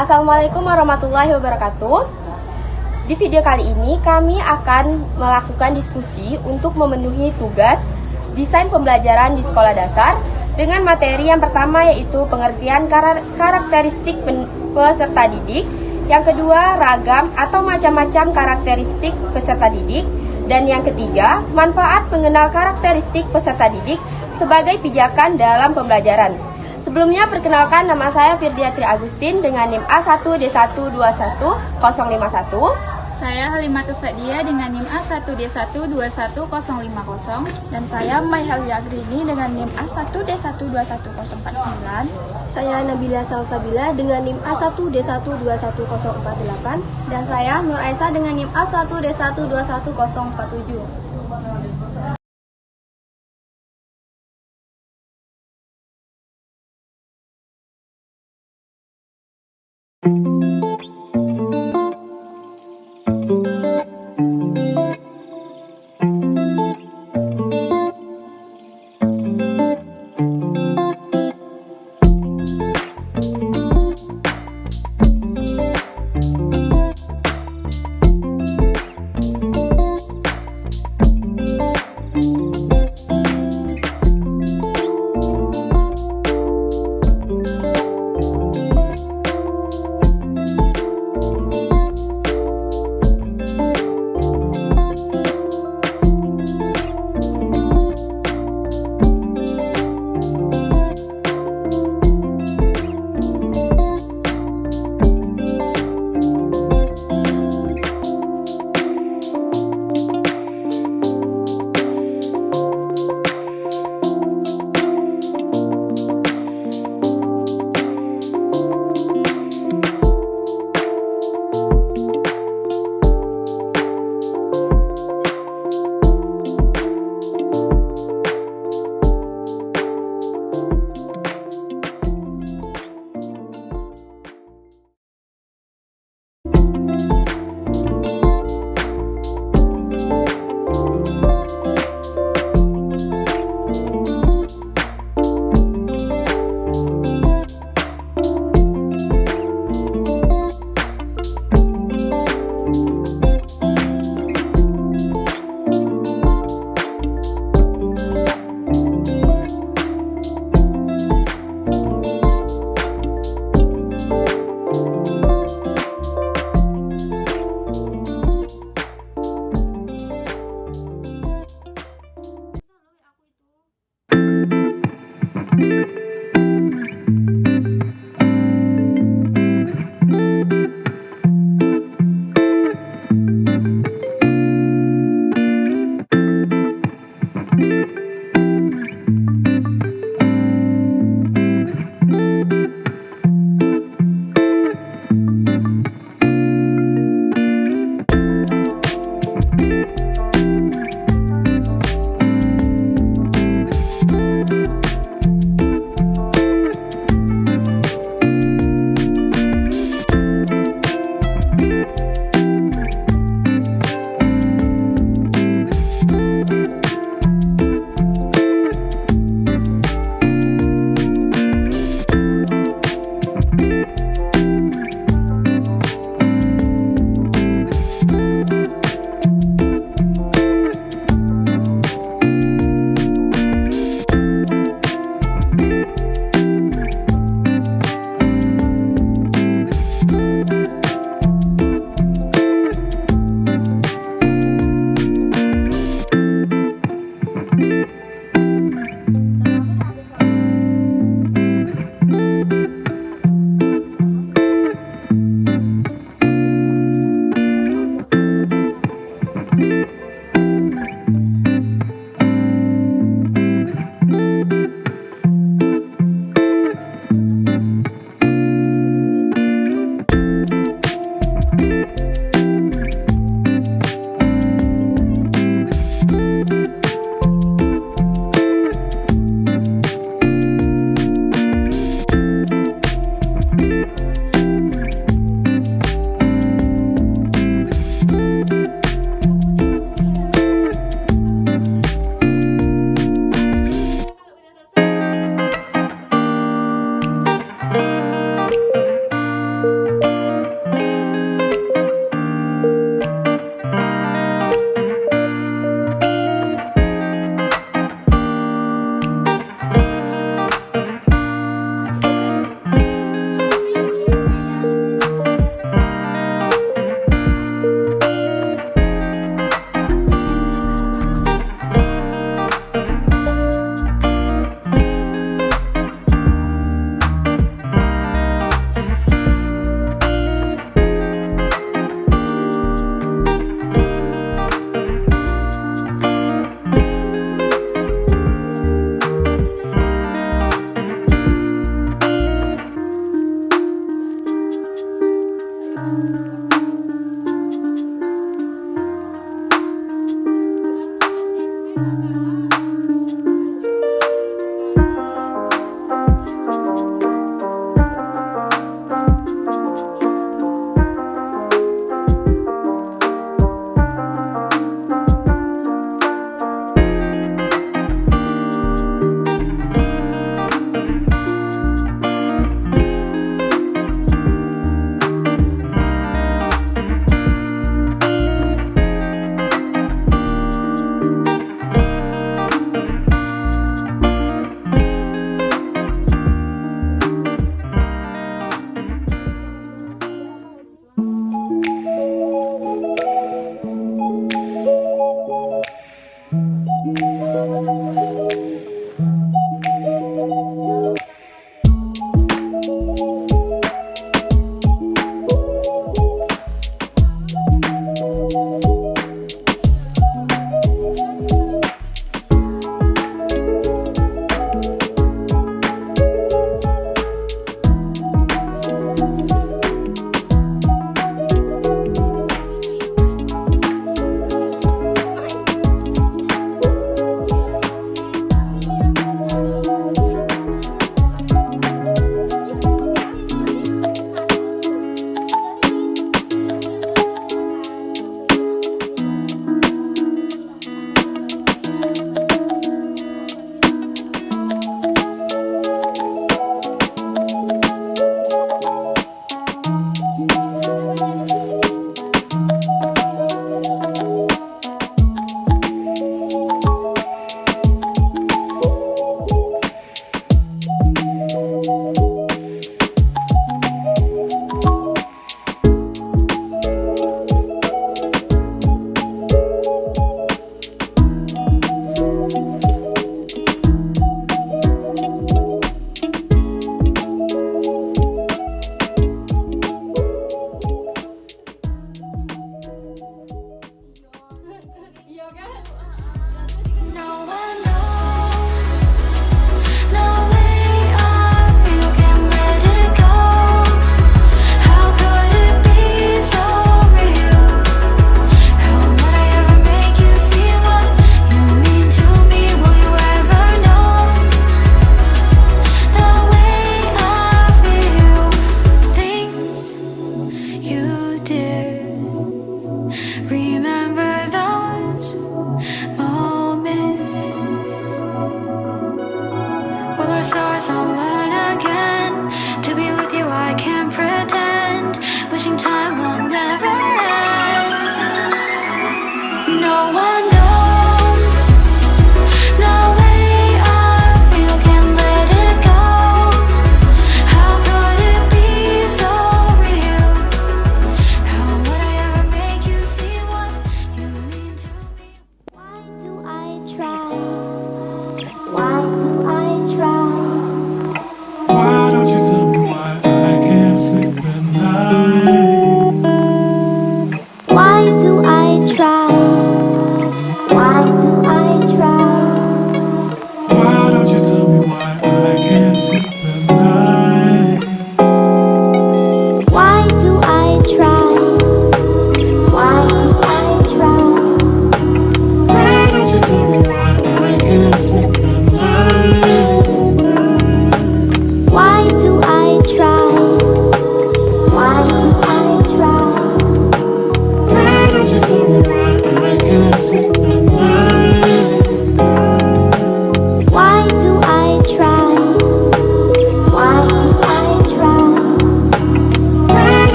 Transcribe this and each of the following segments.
Assalamualaikum warahmatullahi wabarakatuh. Di video kali ini kami akan melakukan diskusi untuk memenuhi tugas desain pembelajaran di sekolah dasar dengan materi yang pertama yaitu pengertian karakteristik peserta didik, yang kedua ragam atau macam-macam karakteristik peserta didik, dan yang ketiga manfaat mengenal karakteristik peserta didik sebagai pijakan dalam pembelajaran. Sebelumnya perkenalkan, nama saya Firdiatri Agustin dengan NIM A1D1211051. Saya Halimatus Sadia dengan NIM A1D1211050. Dan saya Mayhal Yagrini dengan NIM A1D121049. Saya Nabila Salsabila dengan NIM A1D121048. Dan saya Nur Aisyah dengan NIM A1D121047.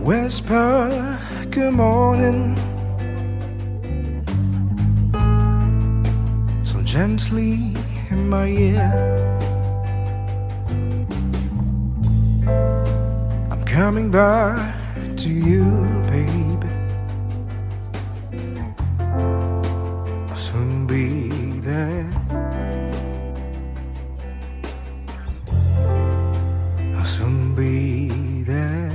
Whisper good morning so gently in my ear. I'm coming back to you, baby. I'll soon be there. I'll soon be there.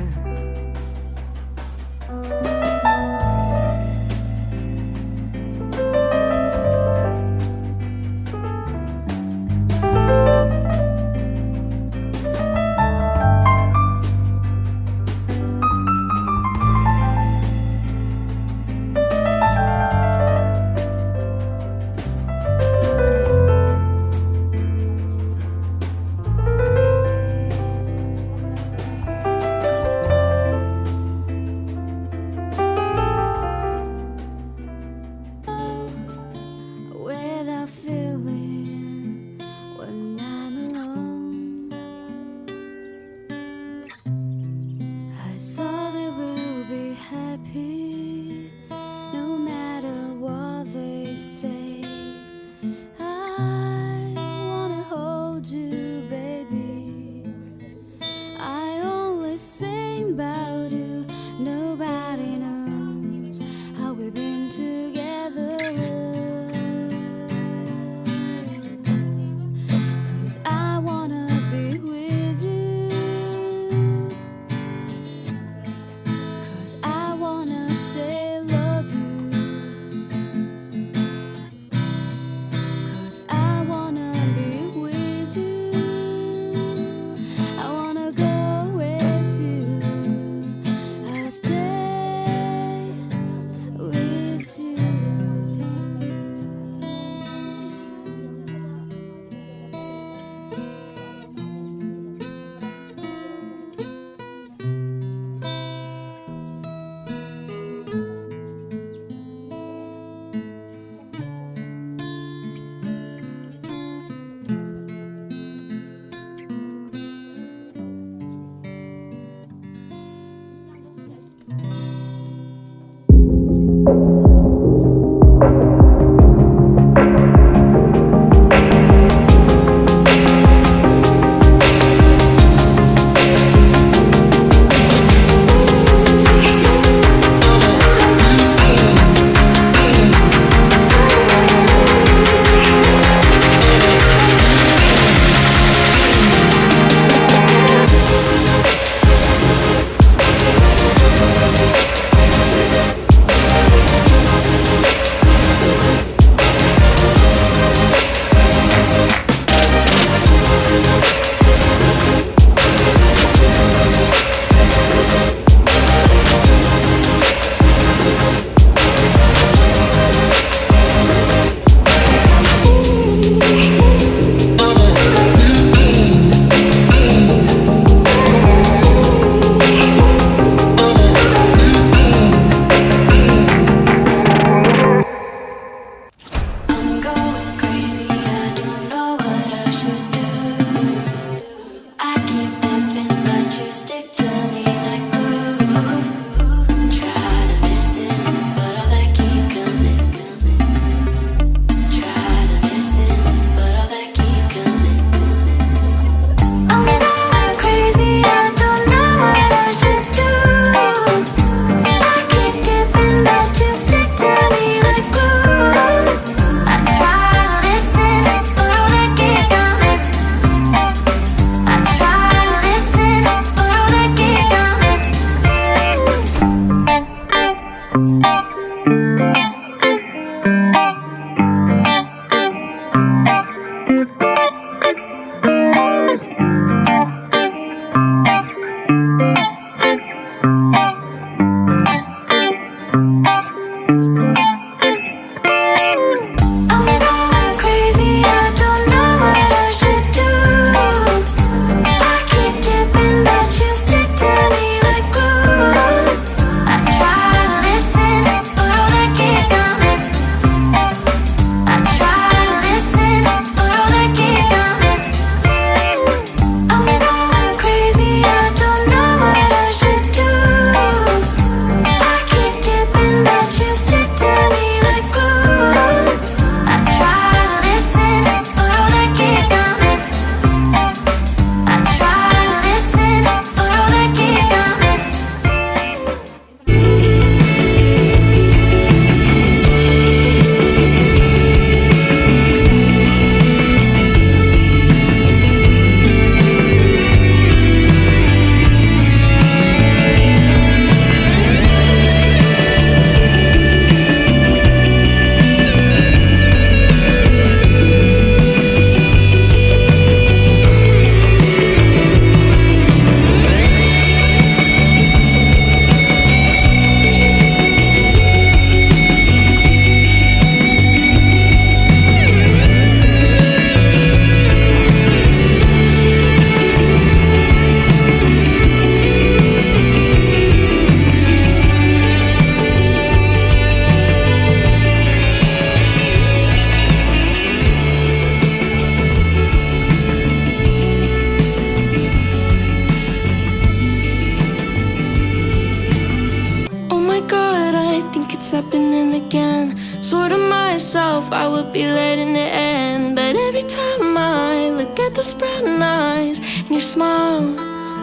if I would be letting it end. But every time I look at those brown eyes and your smile,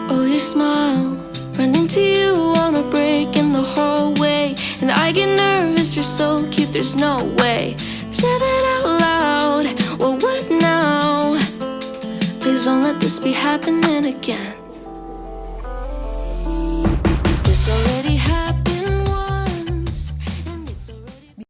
oh your smile, run into you on a break in the hallway, and I get nervous, you're so cute, there's no way. Say that out loud, well what now? Please don't let this be happening again. This already happened once, and it's already...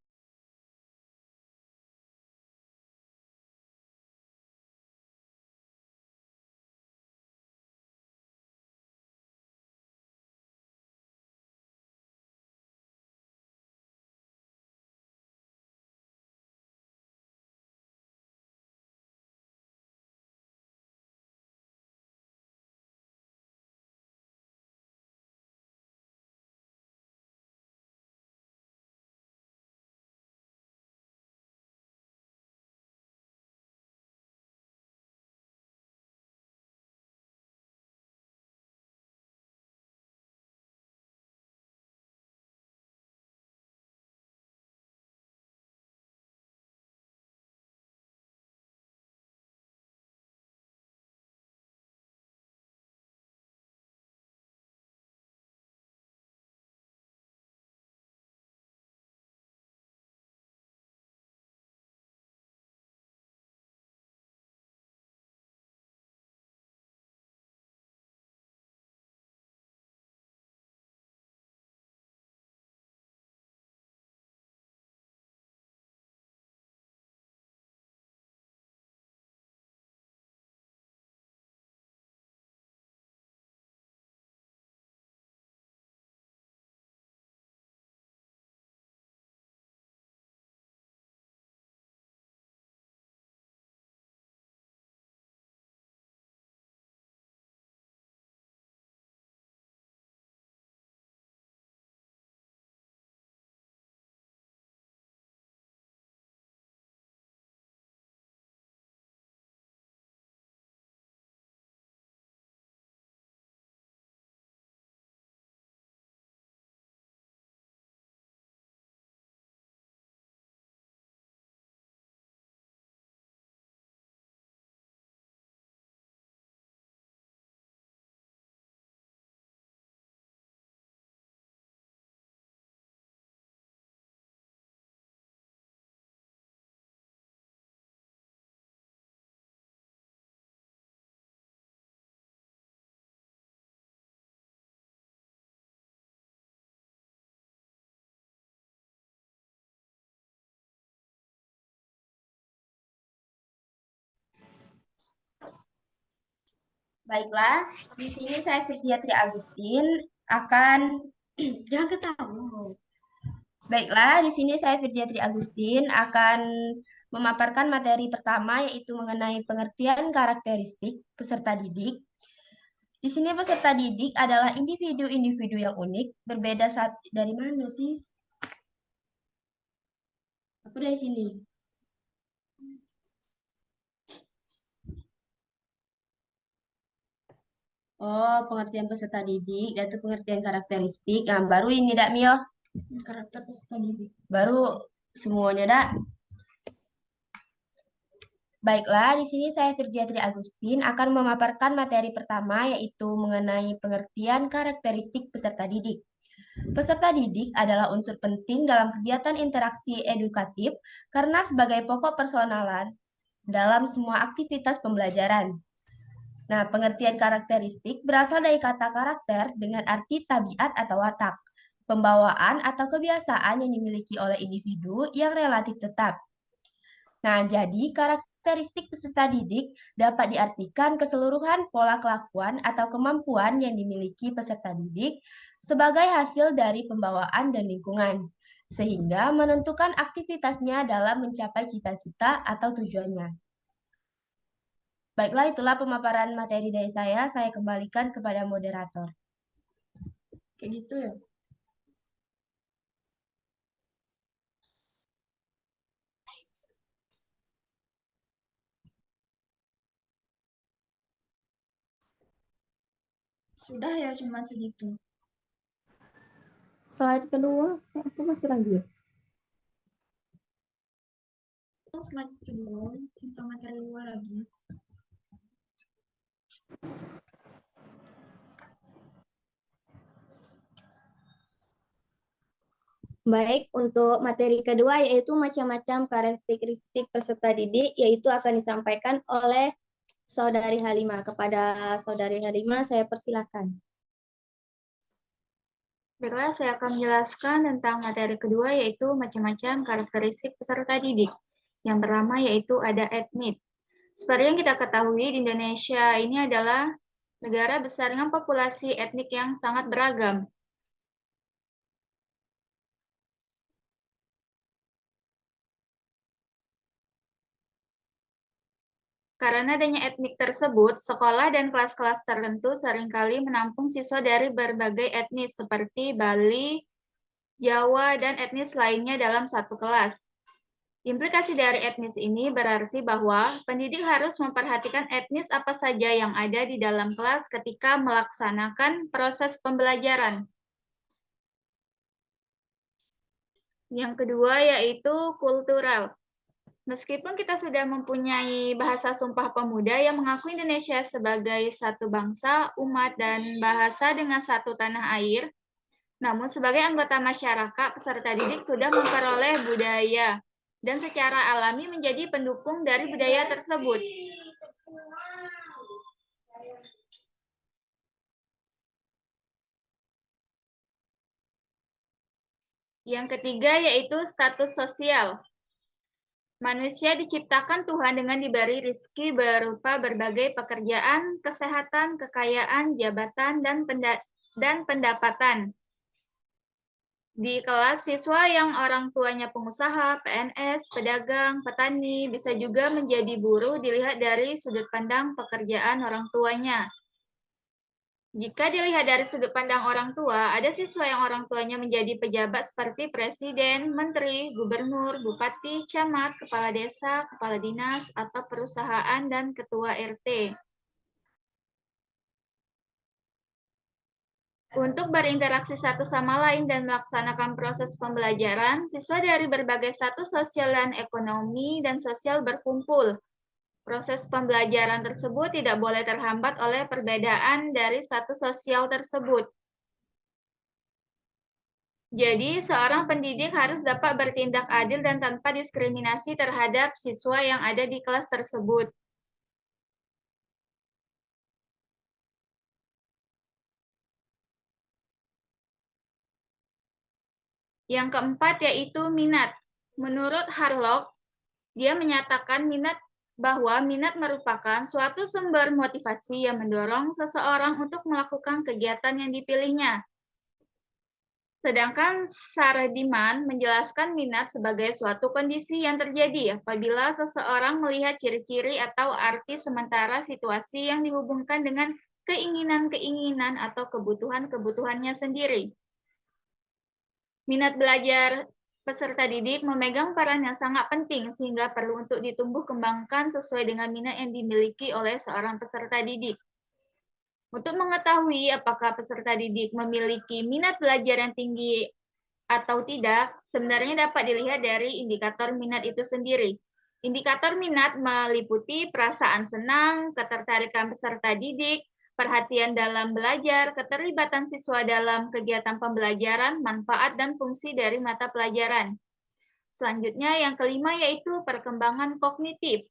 Baiklah, di sini saya Virgia Tri Agustin akan jangan ketawa. Baiklah, di sini saya Virgia Tri Agustin akan memaparkan materi pertama yaitu mengenai pengertian karakteristik peserta didik. Di sini peserta didik adalah individu-individu yang unik, berbeda saat dari mana sih? Aku dari sini. Oh, pengertian peserta didik, dan itu pengertian karakteristik. Nah, baru ini dak Mio, karakter peserta didik. Baru semuanya dak. Baiklah, di sini saya Virgia Tri Agustin akan memaparkan materi pertama yaitu mengenai pengertian karakteristik peserta didik. Peserta didik adalah unsur penting dalam kegiatan interaksi edukatif karena sebagai pokok personalan dalam semua aktivitas pembelajaran. Nah, pengertian karakteristik berasal dari kata karakter dengan arti tabiat atau watak, pembawaan atau kebiasaan yang dimiliki oleh individu yang relatif tetap. Nah, jadi karakteristik peserta didik dapat diartikan keseluruhan pola kelakuan atau kemampuan yang dimiliki peserta didik sebagai hasil dari pembawaan dan lingkungan, sehingga menentukan aktivitasnya dalam mencapai cita-cita atau tujuannya. Baiklah, itulah pemaparan materi dari saya kembalikan kepada moderator. Kayak gitu ya. Sudah ya, cuma segitu. Slide kedua, aku masih lagi ya? slide kedua tentang materi luar lagi. Baik, untuk materi kedua yaitu macam-macam karakteristik peserta didik, yaitu akan disampaikan oleh Saudari Halimah. Kepada Saudari Halimah, saya persilakan. Baiklah, saya akan menjelaskan tentang materi kedua, yaitu macam-macam karakteristik peserta didik. Yang pertama yaitu ada etnis. Seperti yang kita ketahui, di Indonesia ini adalah negara besar dengan populasi etnik yang sangat beragam. Karena adanya etnik tersebut, sekolah dan kelas-kelas tertentu seringkali menampung siswa dari berbagai etnis seperti Bali, Jawa, dan etnis lainnya dalam satu kelas. Implikasi dari etnis ini berarti bahwa pendidik harus memperhatikan etnis apa saja yang ada di dalam kelas ketika melaksanakan proses pembelajaran. Yang kedua yaitu kultural. Meskipun kita sudah mempunyai bahasa Sumpah Pemuda yang mengakui Indonesia sebagai satu bangsa, umat, dan bahasa dengan satu tanah air, namun sebagai anggota masyarakat, peserta didik sudah memperoleh budaya dan secara alami menjadi pendukung dari budaya tersebut. Yang ketiga yaitu status sosial. Manusia diciptakan Tuhan dengan diberi rizki berupa berbagai pekerjaan, kesehatan, kekayaan, jabatan, dan pendapatan. Di kelas, siswa yang orang tuanya pengusaha, PNS, pedagang, petani, bisa juga menjadi buruh dilihat dari sudut pandang pekerjaan orang tuanya. Jika dilihat dari sudut pandang orang tua, ada siswa yang orang tuanya menjadi pejabat seperti presiden, menteri, gubernur, bupati, camat, kepala desa, kepala dinas, atau perusahaan, dan ketua RT. Untuk berinteraksi satu sama lain dan melaksanakan proses pembelajaran, siswa dari berbagai status sosial dan ekonomi dan sosial berkumpul. Proses pembelajaran tersebut tidak boleh terhambat oleh perbedaan dari status sosial tersebut. Jadi, seorang pendidik harus dapat bertindak adil dan tanpa diskriminasi terhadap siswa yang ada di kelas tersebut. Yang keempat yaitu minat. Menurut Harlock, dia menyatakan bahwa minat merupakan suatu sumber motivasi yang mendorong seseorang untuk melakukan kegiatan yang dipilihnya. Sedangkan Sardiman menjelaskan minat sebagai suatu kondisi yang terjadi apabila seseorang melihat ciri-ciri atau arti sementara situasi yang dihubungkan dengan keinginan-keinginan atau kebutuhan-kebutuhannya sendiri. Minat belajar peserta didik memegang peran yang sangat penting sehingga perlu untuk ditumbuh kembangkan sesuai dengan minat yang dimiliki oleh seorang peserta didik. Untuk mengetahui apakah peserta didik memiliki minat belajar yang tinggi atau tidak, sebenarnya dapat dilihat dari indikator minat itu sendiri. Indikator minat meliputi perasaan senang, ketertarikan peserta didik, perhatian dalam belajar, keterlibatan siswa dalam kegiatan pembelajaran, manfaat dan fungsi dari mata pelajaran. Selanjutnya yang kelima yaitu perkembangan kognitif.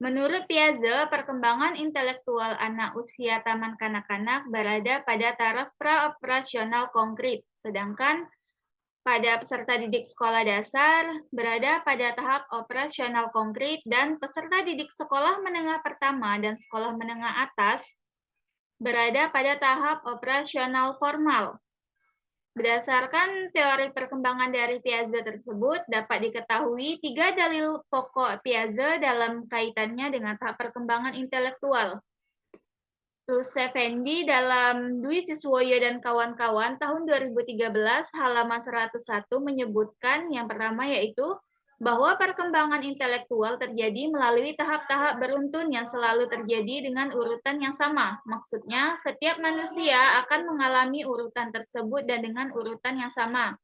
Menurut Piaget, perkembangan intelektual anak usia taman kanak-kanak berada pada taraf praoperasional konkret, sedangkan pada peserta didik sekolah dasar berada pada tahap operasional konkret dan peserta didik sekolah menengah pertama dan sekolah menengah atas berada pada tahap operasional formal. Berdasarkan teori perkembangan dari Piaget tersebut, dapat diketahui 3 dalil pokok Piaget dalam kaitannya dengan tahap perkembangan intelektual. Rus Effendi dalam Dwi Siswoyo dan kawan-kawan tahun 2013 halaman 101 menyebutkan yang pertama yaitu bahwa perkembangan intelektual terjadi melalui tahap-tahap beruntun yang selalu terjadi dengan urutan yang sama. Maksudnya, setiap manusia akan mengalami urutan tersebut dan dengan urutan yang sama.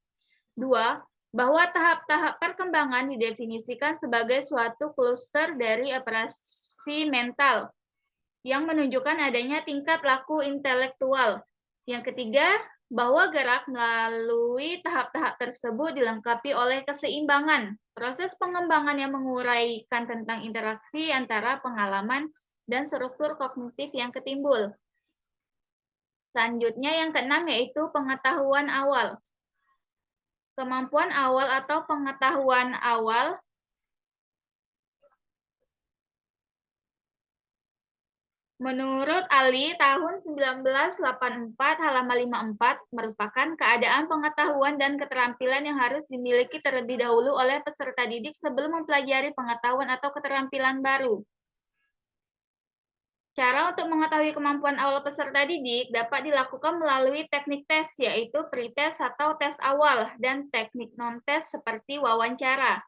2. Bahwa tahap-tahap perkembangan didefinisikan sebagai suatu kluster dari operasi mental yang menunjukkan adanya tingkat laku intelektual. Yang ketiga, bahwa gerak melalui tahap-tahap tersebut dilengkapi oleh keseimbangan, proses pengembangan yang menguraikan tentang interaksi antara pengalaman dan struktur kognitif yang ketimbul. Selanjutnya yang keenam yaitu pengetahuan awal. Kemampuan awal atau pengetahuan awal menurut Ali tahun 1984 halaman 54 merupakan keadaan pengetahuan dan keterampilan yang harus dimiliki terlebih dahulu oleh peserta didik sebelum mempelajari pengetahuan atau keterampilan baru. Cara untuk mengetahui kemampuan awal peserta didik dapat dilakukan melalui teknik tes, yaitu pretest atau tes awal, dan teknik non-tes seperti wawancara.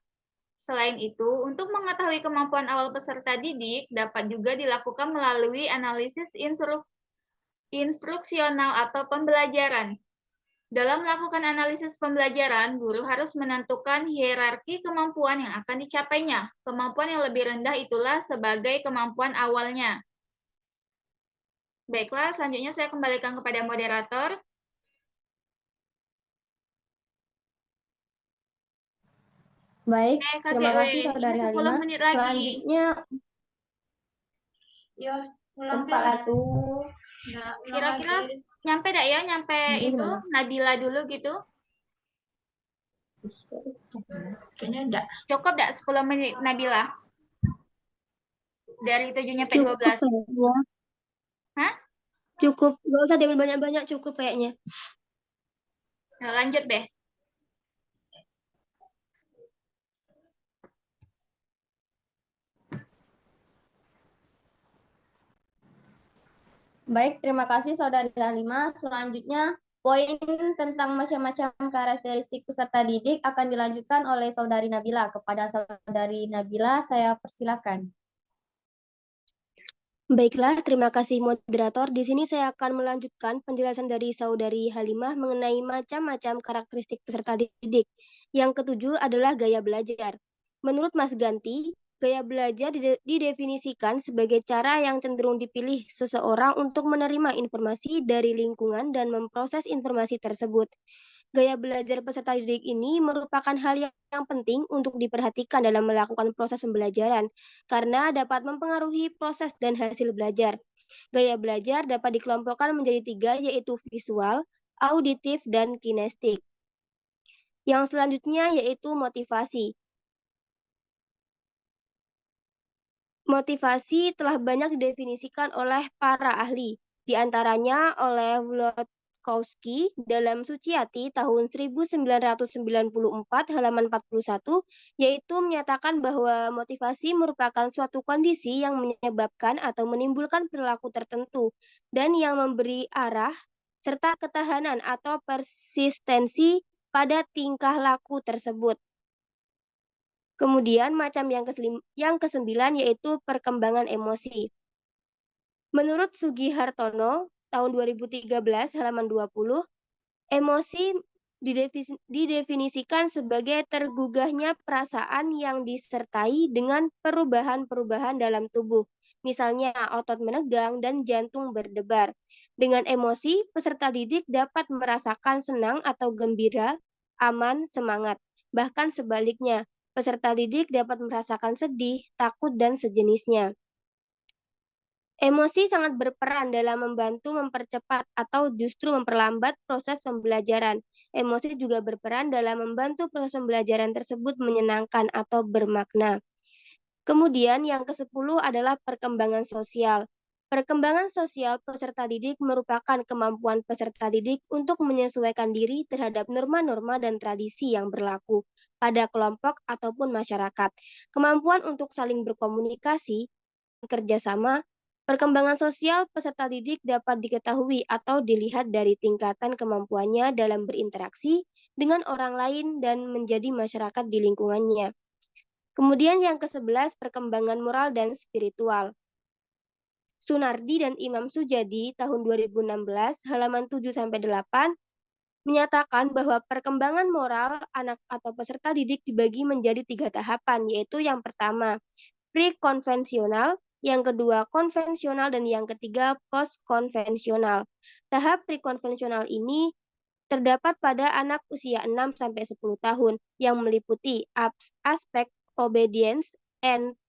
Selain itu, untuk mengetahui kemampuan awal peserta didik dapat juga dilakukan melalui analisis instruksional atau pembelajaran. Dalam melakukan analisis pembelajaran, guru harus menentukan hierarki kemampuan yang akan dicapainya. Kemampuan yang lebih rendah itulah sebagai kemampuan awalnya. Baiklah, selanjutnya saya kembalikan kepada moderator. Baik, Kak terima GW, kasih Saudari ini 10 Halimah. menit lagi. Selanjutnya, Ya, ulang Tempat deh. tuh. Nggak, ulang Kira-kira lagi. nyampe dak ya? Nyampe Ini itu gimana? Nabila dulu gitu? Kayaknya enggak. Cukup dak 10 menit Nabila? Dari 7 nyampe Cukup 12. kayaknya. Hah? Cukup. Gak usah diambil banyak-banyak, cukup kayaknya. Nah, lanjut, Beh. baik, terima kasih Saudari Halimah. Selanjutnya, poin tentang macam-macam karakteristik peserta didik akan dilanjutkan oleh Saudari Nabila. Kepada Saudari Nabila, saya persilakan. Baiklah, terima kasih moderator. Di sini saya akan melanjutkan penjelasan dari Saudari Halimah mengenai macam-macam karakteristik peserta didik. Yang ketujuh adalah gaya belajar. Menurut Mas Ganti, gaya belajar didefinisikan sebagai cara yang cenderung dipilih seseorang untuk menerima informasi dari lingkungan dan memproses informasi tersebut. Gaya belajar peserta didik ini merupakan hal yang penting untuk diperhatikan dalam melakukan proses pembelajaran, karena dapat mempengaruhi proses dan hasil belajar. Gaya belajar dapat dikelompokkan menjadi 3, yaitu visual, auditif, dan kinestik. Yang selanjutnya yaitu motivasi. Motivasi telah banyak didefinisikan oleh para ahli, di antaranya oleh Wlodkowski dalam Suciati tahun 1994 halaman 41, yaitu menyatakan bahwa motivasi merupakan suatu kondisi yang menyebabkan atau menimbulkan perilaku tertentu dan yang memberi arah serta ketahanan atau persistensi pada tingkah laku tersebut. Kemudian macam yang kesembilan yaitu perkembangan emosi. Menurut Sugihartono tahun 2013 halaman 20, emosi didefinisikan sebagai tergugahnya perasaan yang disertai dengan perubahan-perubahan dalam tubuh. Misalnya otot menegang dan jantung berdebar. Dengan emosi, peserta didik dapat merasakan senang atau gembira, aman, semangat. Bahkan sebaliknya, peserta didik dapat merasakan sedih, takut, dan sejenisnya. Emosi sangat berperan dalam membantu mempercepat atau justru memperlambat proses pembelajaran. Emosi juga berperan dalam membantu proses pembelajaran tersebut menyenangkan atau bermakna. Kemudian yang ke-10 adalah perkembangan sosial. Perkembangan sosial peserta didik merupakan kemampuan peserta didik untuk menyesuaikan diri terhadap norma-norma dan tradisi yang berlaku pada kelompok ataupun masyarakat. Kemampuan untuk saling berkomunikasi, kerjasama. Perkembangan sosial peserta didik dapat diketahui atau dilihat dari tingkatan kemampuannya dalam berinteraksi dengan orang lain dan menjadi masyarakat di lingkungannya. Kemudian yang ke-11, perkembangan moral dan spiritual. Sunardi dan Imam Sujadi tahun 2016 halaman 7-8 menyatakan bahwa perkembangan moral anak atau peserta didik dibagi menjadi 3 tahapan, yaitu yang pertama pre-konvensional, yang kedua konvensional, dan yang ketiga post-konvensional. Tahap pre-konvensional ini terdapat pada anak usia 6-10 tahun yang meliputi aspek obedience and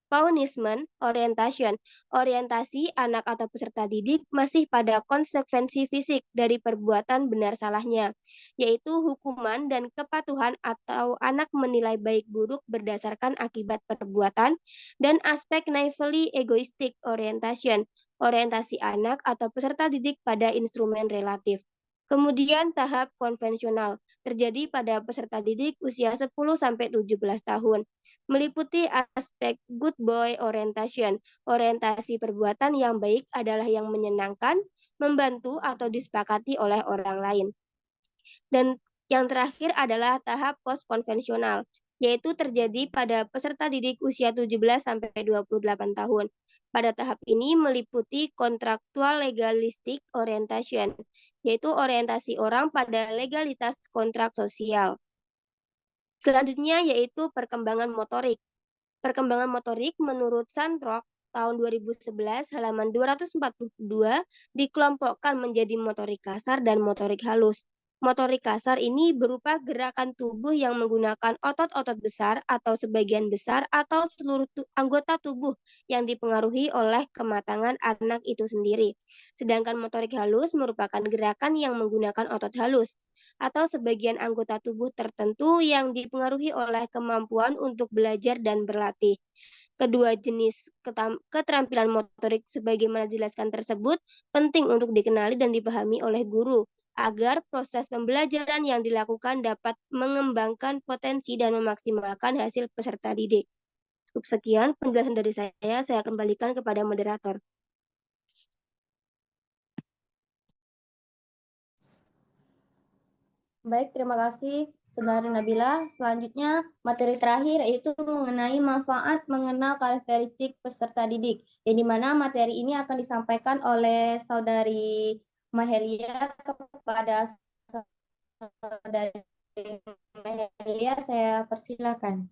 punishment orientation. Orientasi anak atau peserta didik masih pada konsekuensi fisik dari perbuatan benar salahnya, yaitu hukuman dan kepatuhan atau anak menilai baik buruk berdasarkan akibat perbuatan, dan aspek naively egoistic orientation. Orientasi anak atau peserta didik pada instrumen relatif. Kemudian tahap konvensional terjadi pada peserta didik usia 10-17 tahun, meliputi aspek good boy orientation. Orientasi perbuatan yang baik adalah yang menyenangkan, membantu, atau disepakati oleh orang lain. Dan yang terakhir adalah tahap post-konvensional, yaitu terjadi pada peserta didik usia 17-28 tahun. Pada tahap ini meliputi kontraktual legalistic orientation, yaitu orientasi orang pada legalitas kontrak sosial. Selanjutnya yaitu perkembangan motorik. Perkembangan motorik menurut Sandrock tahun 2011 halaman 242 dikelompokkan menjadi motorik kasar dan motorik halus. Motorik kasar ini berupa gerakan tubuh yang menggunakan otot-otot besar atau sebagian besar atau seluruh anggota tubuh yang dipengaruhi oleh kematangan anak itu sendiri. Sedangkan motorik halus merupakan gerakan yang menggunakan otot halus atau sebagian anggota tubuh tertentu yang dipengaruhi oleh kemampuan untuk belajar dan berlatih. Kedua jenis keterampilan motorik sebagaimana dijelaskan tersebut penting untuk dikenali dan dipahami oleh guru agar proses pembelajaran yang dilakukan dapat mengembangkan potensi dan memaksimalkan hasil peserta didik. Cukup sekian penjelasan dari saya kembalikan kepada moderator. Baik, terima kasih Saudara Nabila. Selanjutnya, materi terakhir yaitu mengenai manfaat mengenal karakteristik peserta didik. Yang dimana materi ini akan disampaikan oleh Saudari Mahelia kepada Saudari Mahelia. Saya persilakan.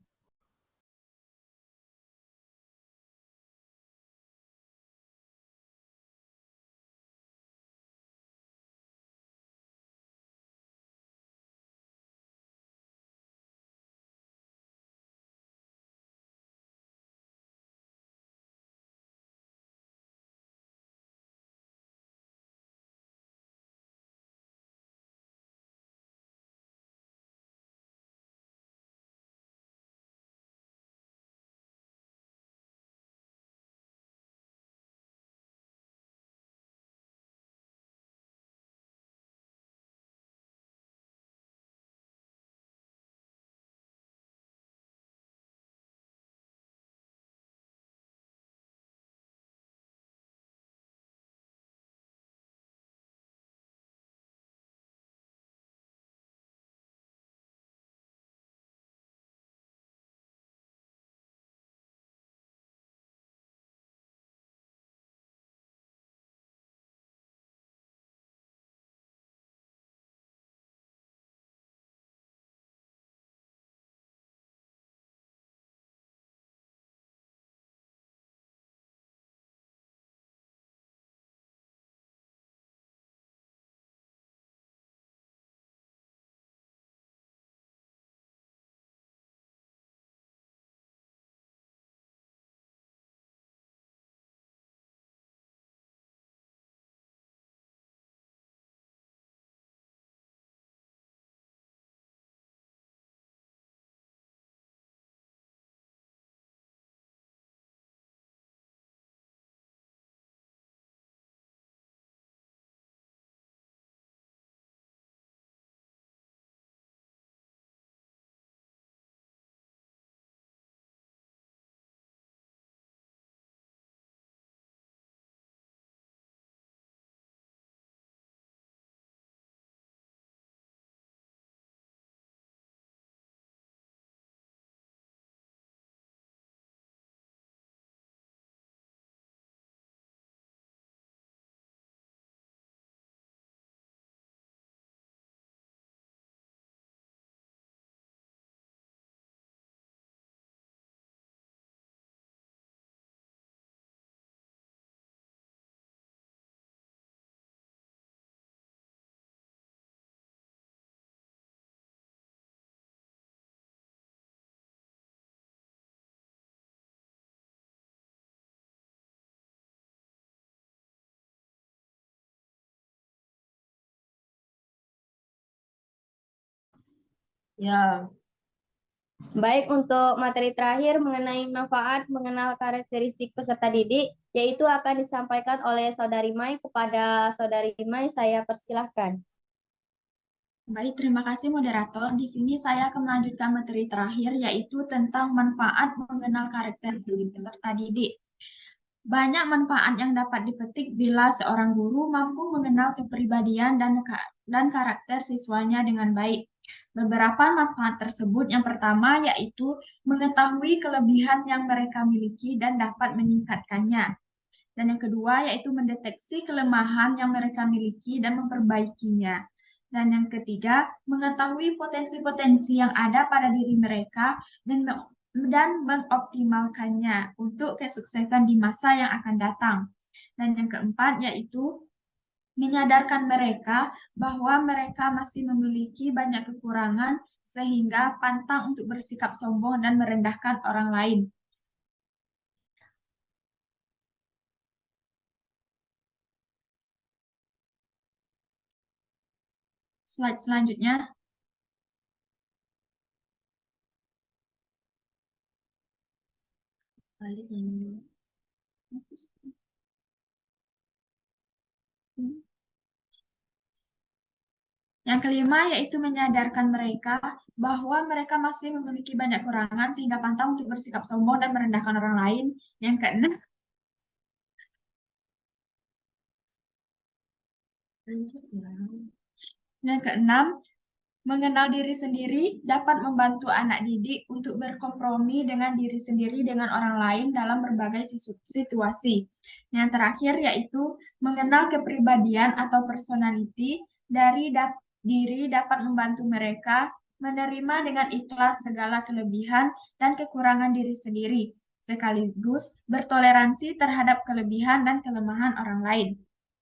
Ya. Baik, untuk materi terakhir mengenai manfaat mengenal karakteristik peserta didik, yaitu akan disampaikan oleh Saudari Mai. Kepada Saudari Mai, saya persilahkan. Baik, terima kasih moderator. Di sini saya akan melanjutkan materi terakhir, yaitu tentang manfaat mengenal karakteristik peserta didik. Banyak manfaat yang dapat dipetik bila seorang guru mampu mengenal kepribadian dan karakter siswanya dengan baik. Beberapa manfaat tersebut, yang pertama yaitu mengetahui kelebihan yang mereka miliki dan dapat meningkatkannya. Dan yang kedua yaitu mendeteksi kelemahan yang mereka miliki dan memperbaikinya. Dan yang ketiga, mengetahui potensi-potensi yang ada pada diri mereka dan mengoptimalkannya untuk kesuksesan di masa yang akan datang. Dan yang keempat yaitu menyadarkan mereka bahwa mereka masih memiliki banyak kekurangan sehingga pantang untuk bersikap sombong dan merendahkan orang lain. Slide selanjutnya. Yang kelima yaitu menyadarkan mereka bahwa mereka masih memiliki banyak kekurangan sehingga pantang untuk bersikap sombong dan merendahkan orang lain. Yang keenam, mengenal diri sendiri dapat membantu anak didik untuk berkompromi dengan diri sendiri dengan orang lain dalam berbagai situasi. Yang terakhir yaitu mengenal kepribadian atau personality dari diri dapat membantu mereka menerima dengan ikhlas segala kelebihan dan kekurangan diri sendiri, sekaligus bertoleransi terhadap kelebihan dan kelemahan orang lain.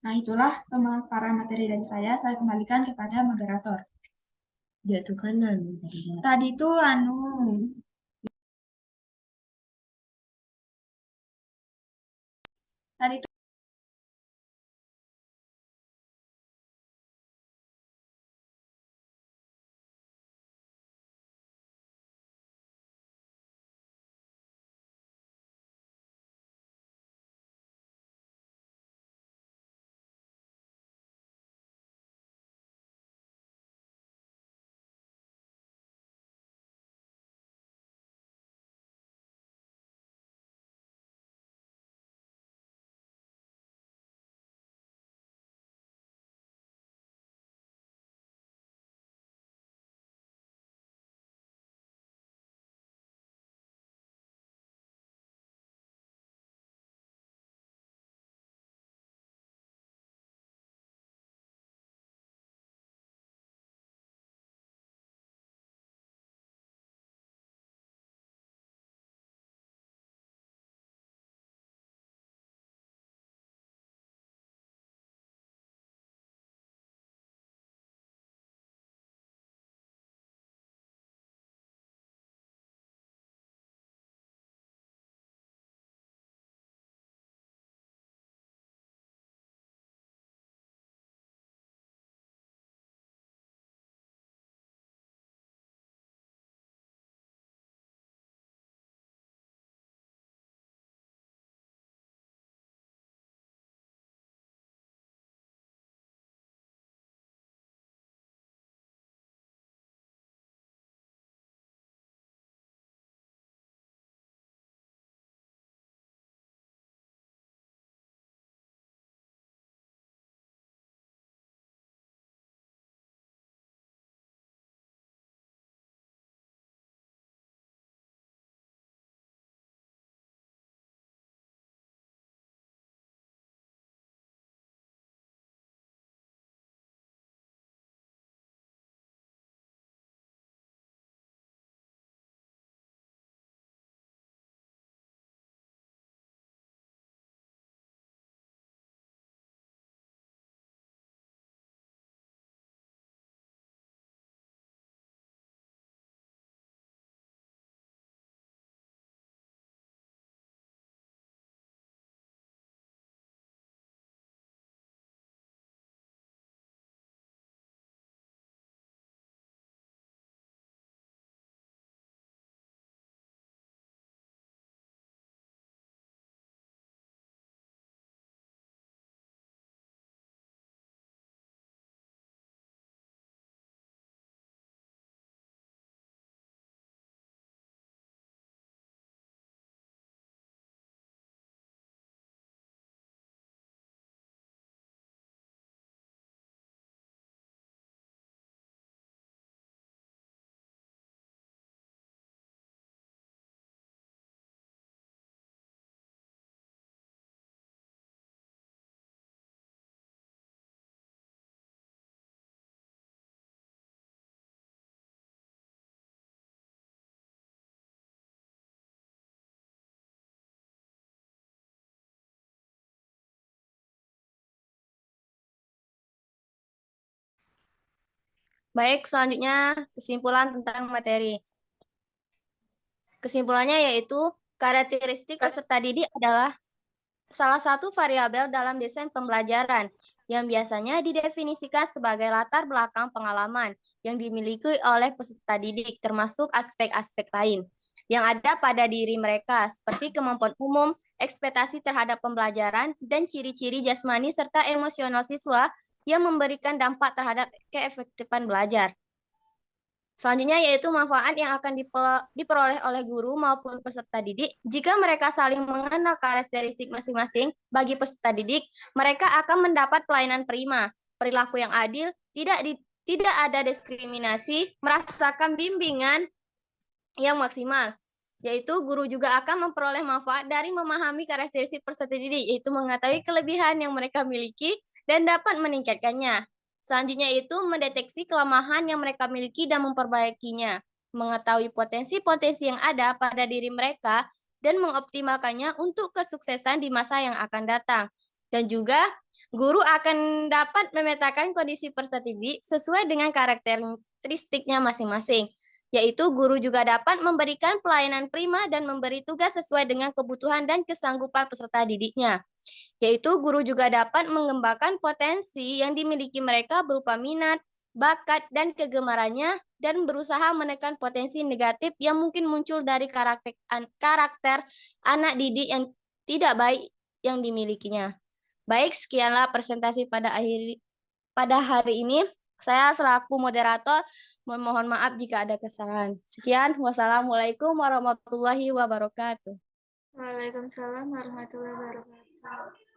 Nah, itulah pemaparan materi dari saya. Saya kembalikan kepada moderator. Dia tuh kanan. Tadi tuh tadi Baik, selanjutnya kesimpulan tentang materi. Kesimpulannya yaitu karakteristik peserta didik adalah salah satu variabel dalam desain pembelajaran yang biasanya didefinisikan sebagai latar belakang pengalaman yang dimiliki oleh peserta didik, termasuk aspek-aspek lain yang ada pada diri mereka, seperti kemampuan umum, ekspektasi terhadap pembelajaran, dan ciri-ciri jasmani serta emosional siswa yang memberikan dampak terhadap keefektifan belajar. Selanjutnya yaitu manfaat yang akan diperoleh oleh guru maupun peserta didik. Jika mereka saling mengenal karakteristik masing-masing bagi peserta didik, mereka akan mendapat pelayanan prima, perilaku yang adil, tidak ada diskriminasi, merasakan bimbingan yang maksimal. Yaitu guru juga akan memperoleh manfaat dari memahami karakteristik peserta didik, yaitu mengetahui kelebihan yang mereka miliki dan dapat meningkatkannya. Selanjutnya itu mendeteksi kelemahan yang mereka miliki dan memperbaikinya, mengetahui potensi-potensi yang ada pada diri mereka dan mengoptimalkannya untuk kesuksesan di masa yang akan datang. Dan juga guru akan dapat memetakan kondisi peserta didik sesuai dengan karakteristiknya masing-masing. Yaitu guru juga dapat memberikan pelayanan prima dan memberi tugas sesuai dengan kebutuhan dan kesanggupan peserta didiknya. Yaitu guru juga dapat mengembangkan potensi yang dimiliki mereka berupa minat, bakat, dan kegemarannya, dan berusaha menekan potensi negatif yang mungkin muncul dari karakter anak didik yang tidak baik yang dimilikinya. Baik, sekianlah presentasi pada hari ini. Saya selaku moderator mohon maaf jika ada kesalahan. Sekian, wassalamualaikum warahmatullahi wabarakatuh. Waalaikumsalam warahmatullahi wabarakatuh.